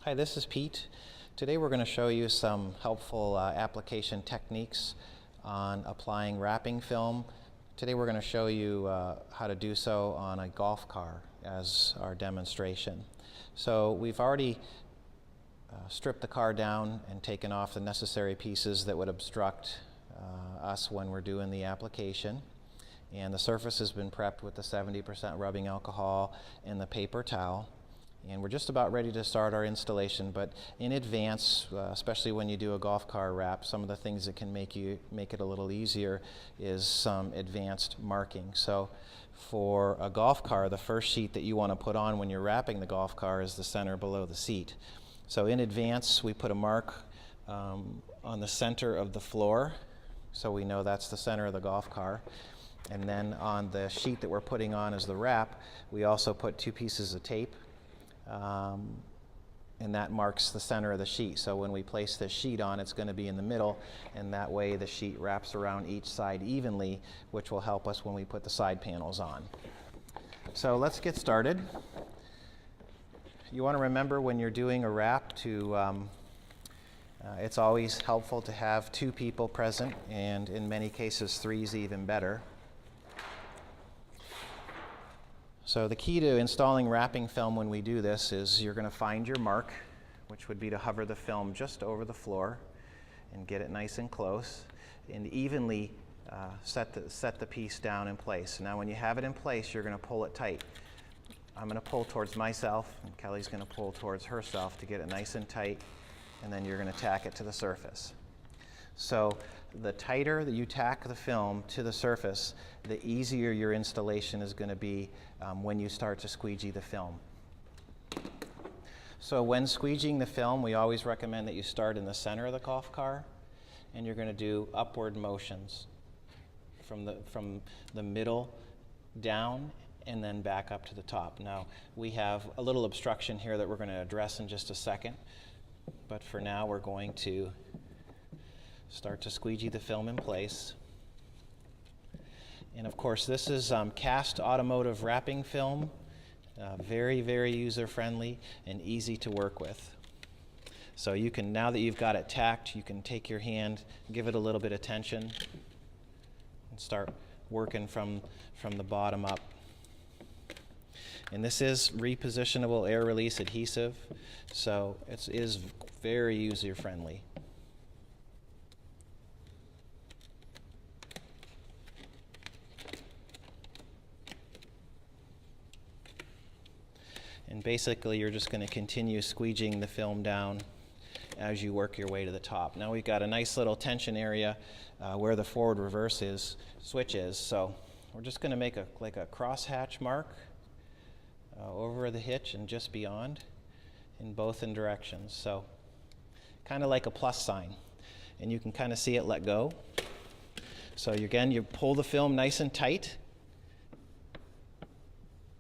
Hi, this is Pete. Today we're going to show you some helpful application techniques on applying wrapping film. Today we're going to show you how to do so on a golf car as our demonstration. So we've already stripped the car down and taken off the necessary pieces that would obstruct us when we're doing the application. And the surface has been prepped with the 70% rubbing alcohol and the paper towel. And we're just about ready to start our installation, but in advance, especially when you do a golf car wrap, some of the things that can make it a little easier is some advanced marking. So for a golf car, the first sheet that you want to put on when you're wrapping the golf car is the center below the seat. So in advance, we put a mark on the center of the floor, so we know that's the center of the golf car. And then on the sheet that we're putting on as the wrap, we also put 2 pieces of tape. And that marks the center of the sheet. So when we place this sheet on, it's going to be in the middle, and that way the sheet wraps around each side evenly, which will help us when we put the side panels on. So let's get started. You want to remember when you're doing a wrap it's always helpful to have 2 people present, and in many cases 3 is even better. So the key to installing wrapping film when we do this is you're going to find your mark, which would be to hover the film just over the floor and get it nice and close, and evenly set the piece down in place. Now when you have it in place, you're going to pull it tight. I'm going to pull towards myself, and Kelly's going to pull towards herself to get it nice and tight, and then you're going to tack it to the surface. So the tighter that you tack the film to the surface, the easier your installation is going to be when you start to squeegee the film. So when squeegeeing the film, we always recommend that you start in the center of the golf car, and you're going to do upward motions from the middle down and then back up to the top. Now we have a little obstruction here that we're going to address in just a second, but for now we're going to start to squeegee the film in place. And of course, this is cast automotive wrapping film, very, very user-friendly and easy to work with. So you can, now that you've got it tacked, you can take your hand, give it a little bit of tension, and start working from the bottom up. And this is repositionable air release adhesive, so it is very user-friendly. And basically, you're just going to continue squeegeeing the film down as you work your way to the top. Now we've got a nice little tension area where the forward-reverse switch is. So we're just going to make a crosshatch mark over the hitch and just beyond in both directions. So kind of like a plus sign. And you can kind of see it let go. So again, you pull the film nice and tight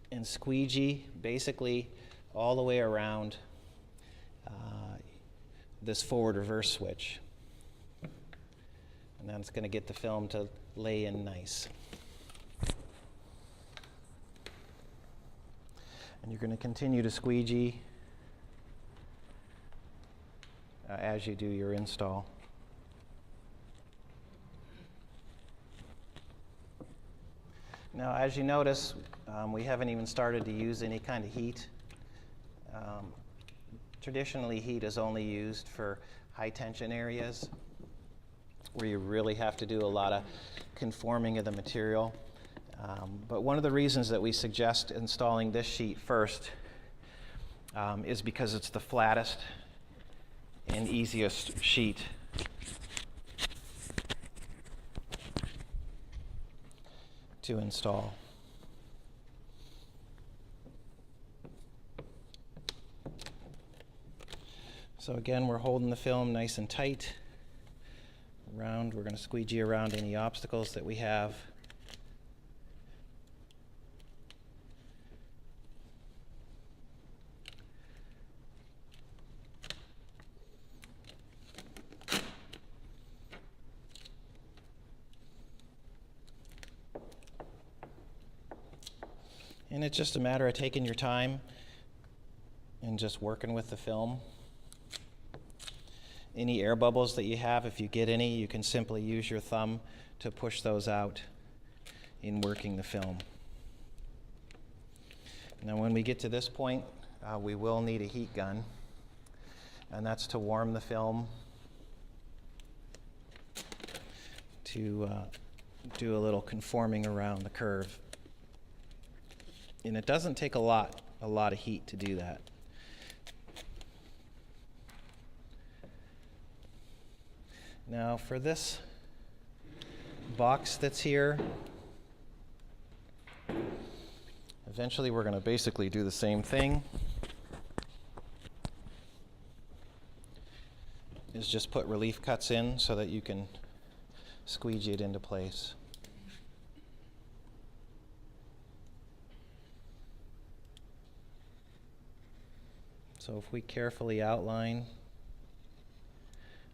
and squeegee basically all the way around this forward-reverse switch. And then it's going to get the film to lay in nice. And you're going to continue to squeegee as you do your install. Now, as you notice, we haven't even started to use any kind of heat. Traditionally, heat is only used for high tension areas where you really have to do a lot of conforming of the material. But one of the reasons that we suggest installing this sheet first is because it's the flattest and easiest sheet to install. So again, we're holding the film nice and tight around. We're going to squeegee around any obstacles that we have. And it's just a matter of taking your time and just working with the film. Any air bubbles that you have, if you get any, you can simply use your thumb to push those out in working the film. Now when we get to this point, we will need a heat gun, and that's to warm the film, to do a little conforming around the curve. And it doesn't take a lot of heat to do that. Now for this box that's here, eventually we're going to basically do the same thing. Is just put relief cuts in so that you can squeegee it into place. So if we carefully outline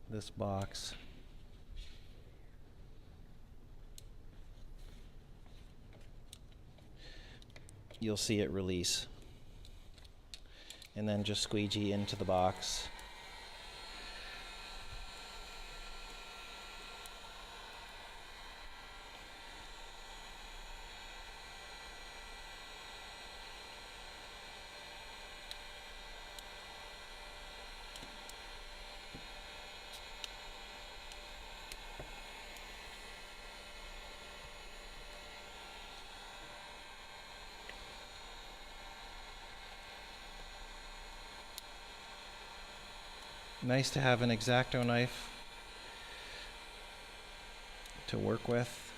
this box, you'll see it release. And then just squeegee into the box. Nice to have an X-Acto knife to work with.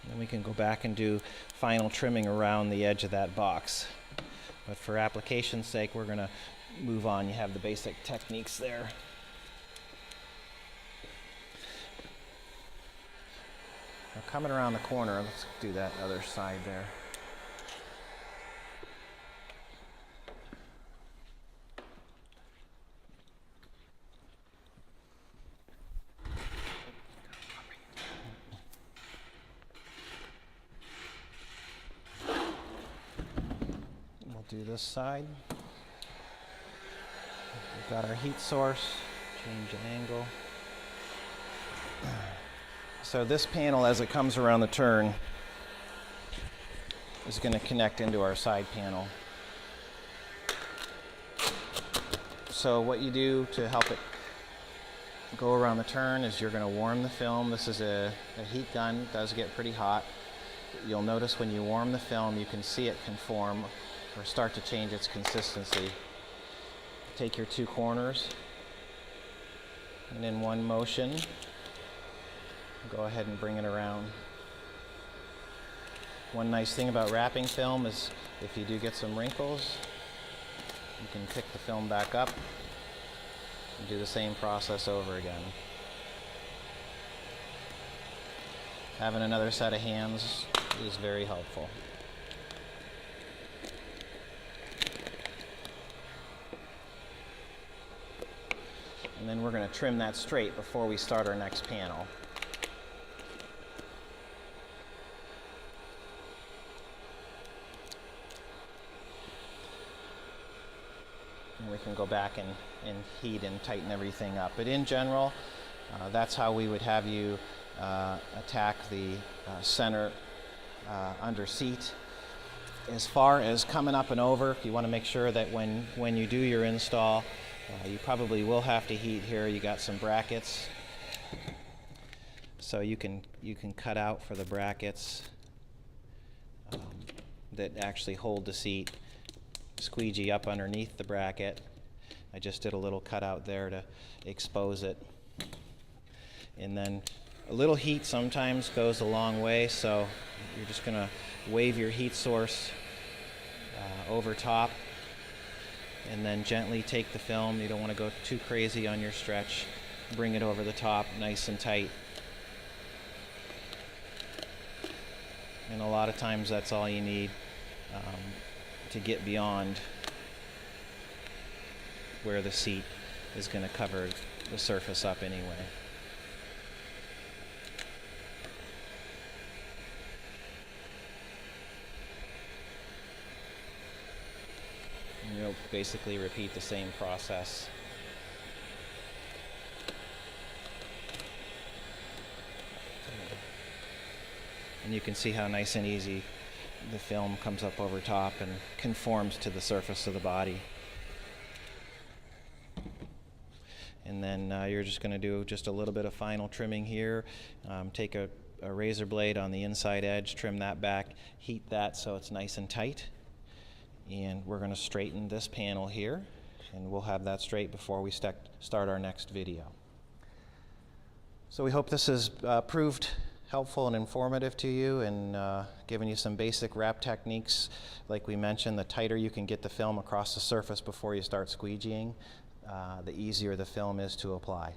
And then we can go back and do final trimming around the edge of that box. But for application's sake, we're going to move on. You have the basic techniques there. Now coming around the corner, let's do that other side there. Do this side. We've got our heat source, change the angle. So this panel, as it comes around the turn, is going to connect into our side panel. So what you do to help it go around the turn is you're going to warm the film. This is a heat gun. It does get pretty hot. You'll notice when you warm the film, you can see it conform or start to change its consistency. Take your two corners, and in one motion, go ahead and bring it around. One nice thing about wrapping film is if you do get some wrinkles, you can pick the film back up and do the same process over again. Having another set of hands is very helpful. And then we're going to trim that straight before we start our next panel. And we can go back and heat and tighten everything up. But in general, that's how we would have you attack the center under seat. As far as coming up and over, you want to make sure that when you do your install, you probably will have to heat here. You got some brackets, so you can cut out for the brackets that actually hold the seat. Squeegee up underneath the bracket. I just did a little cutout there to expose it. And then a little heat sometimes goes a long way, so you're just going to wave your heat source over top, and then gently take the film. You don't want to go too crazy on your stretch. Bring it over the top nice and tight. And a lot of times that's all you need to get beyond where the seat is going to cover the surface up anyway. And you'll basically repeat the same process. And you can see how nice and easy the film comes up over top and conforms to the surface of the body. And then you're just going to do just a little bit of final trimming here. Take a razor blade on the inside edge, trim that back, heat that so it's nice and tight. And we're going to straighten this panel here, and we'll have that straight before we start our next video. So we hope this has proved helpful and informative to you, and given you some basic wrap techniques. Like we mentioned, the tighter you can get the film across the surface before you start squeegeeing, the easier the film is to apply.